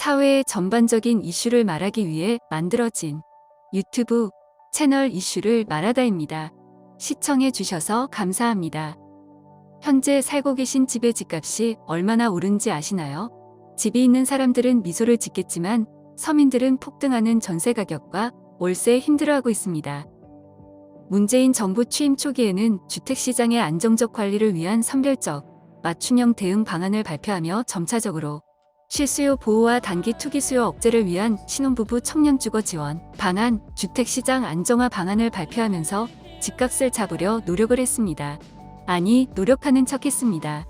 사회의 전반적인 이슈를 말하기 위해 만들어진 유튜브 채널 이슈를 말하다입니다. 시청해 주셔서 감사합니다. 현재 살고 계신 집의 집값이 얼마나 오른지 아시나요? 집이 있는 사람들은 미소를 짓겠지만 서민들은 폭등하는 전세 가격과 월세에 힘들어하고 있습니다. 문재인 정부 취임 초기에는 주택시장의 안정적 관리를 위한 선별적, 맞춤형 대응 방안을 발표하며 점차적으로 실수요 보호와 단기 투기 수요 억제를 위한 신혼부부 청년주거 지원 방안, 주택시장 안정화 방안을 발표하면서 집값을 잡으려 노력을 했습니다. 아니, 노력하는 척했습니다.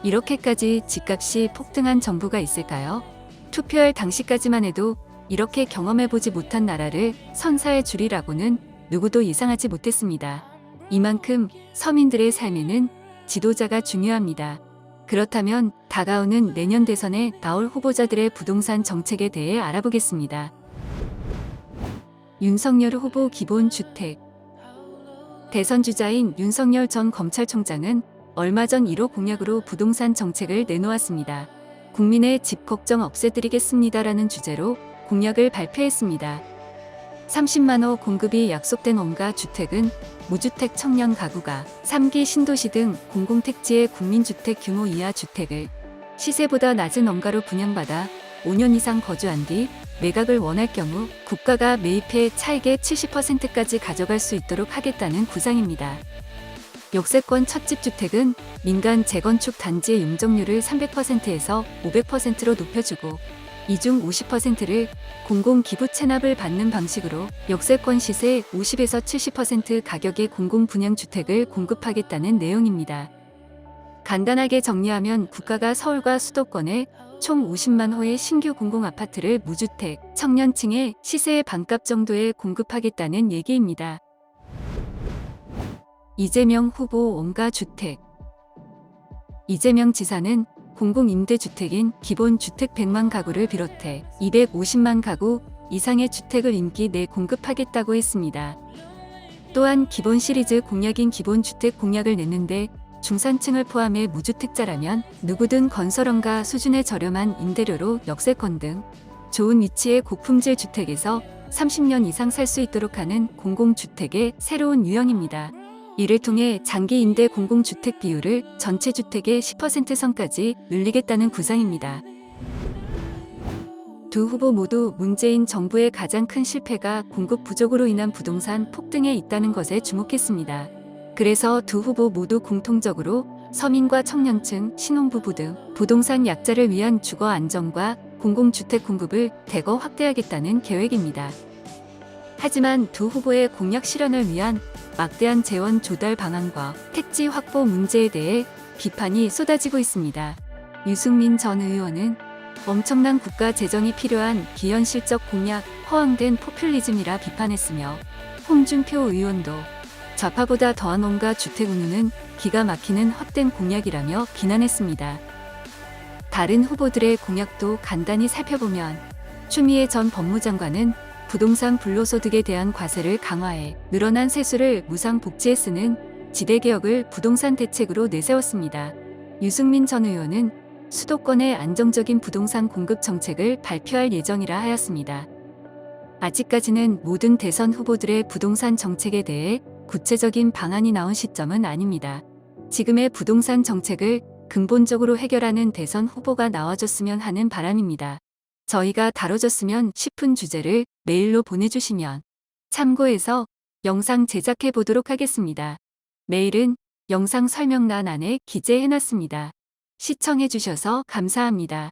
이렇게까지 집값이 폭등한 정부가 있을까요? 투표할 당시까지만 해도 이렇게 경험해보지 못한 나라를 선사해 주리라고는 누구도 예상하지 못했습니다. 이만큼 서민들의 삶에는 지도자가 중요합니다. 그렇다면 다가오는 내년 대선에 나올 후보자들의 부동산 정책에 대해 알아보겠습니다. 윤석열 후보 기본주택. 대선 주자인 윤석열 전 검찰총장은 얼마 전 1호 공약으로 부동산 정책을 내놓았습니다. 국민의 집 걱정 없애드리겠습니다라는 주제로 공약을 발표했습니다. 30만 호 공급이 약속된 원가 주택은 무주택 청년 가구가 3기 신도시 등 공공택지의 국민주택 규모 이하 주택을 시세보다 낮은 원가로 분양받아 5년 이상 거주한 뒤 매각을 원할 경우 국가가 매입해 차익의 70%까지 가져갈 수 있도록 하겠다는 구상입니다. 역세권 첫집 주택은 민간 재건축 단지의 용적률을 300%에서 500%로 높여주고 이 중 50%를 공공기부 체납을 받는 방식으로 역세권 시세 50에서 70% 가격의 공공분양주택을 공급하겠다는 내용입니다. 간단하게 정리하면 국가가 서울과 수도권에 총 50만 호의 신규 공공아파트를 무주택, 청년층의 시세의 반값 정도에 공급하겠다는 얘기입니다. 이재명 후보 원가주택. 이재명 지사는 공공임대주택인 기본주택 100만 가구를 비롯해 250만 가구 이상의 주택을 임기 내 공급하겠다고 했습니다. 또한 기본 시리즈 공약인 기본주택 공약을 냈는데 중산층을 포함해 무주택자라면 누구든 건설원가 수준의 저렴한 임대료로 역세권 등 좋은 위치의 고품질 주택에서 30년 이상 살 수 있도록 하는 공공주택의 새로운 유형입니다. 이를 통해 장기 임대 공공주택 비율을 전체 주택의 10% 선까지 늘리겠다는 구상입니다. 두 후보 모두 문재인 정부의 가장 큰 실패가 공급 부족으로 인한 부동산 폭등에 있다는 것에 주목했습니다. 그래서 두 후보 모두 공통적으로 서민과 청년층, 신혼부부 등 부동산 약자를 위한 주거 안정과 공공주택 공급을 대거 확대하겠다는 계획입니다. 하지만 두 후보의 공약 실현을 위한 막대한 재원 조달 방안과 택지 확보 문제에 대해 비판이 쏟아지고 있습니다. 유승민 전 의원은 엄청난 국가 재정이 필요한 비현실적 공약, 허황된 포퓰리즘이라 비판했으며 홍준표 의원도 좌파보다 더한 원가 주택 운운은 기가 막히는 헛된 공약이라며 비난했습니다. 다른 후보들의 공약도 간단히 살펴보면 추미애 전 법무장관은 부동산 불로소득에 대한 과세를 강화해 늘어난 세수를 무상 복지에 쓰는 지대개혁을 부동산 대책으로 내세웠습니다. 유승민 전 의원은 수도권의 안정적인 부동산 공급 정책을 발표할 예정이라 하였습니다. 아직까지는 모든 대선 후보들의 부동산 정책에 대해 구체적인 방안이 나온 시점은 아닙니다. 지금의 부동산 정책을 근본적으로 해결하는 대선 후보가 나와줬으면 하는 바람입니다. 저희가 다뤄졌으면 싶은 주제를 메일로 보내주시면 참고해서 영상 제작해 보도록 하겠습니다. 메일은 영상 설명란 안에 기재해놨습니다. 시청해 주셔서 감사합니다.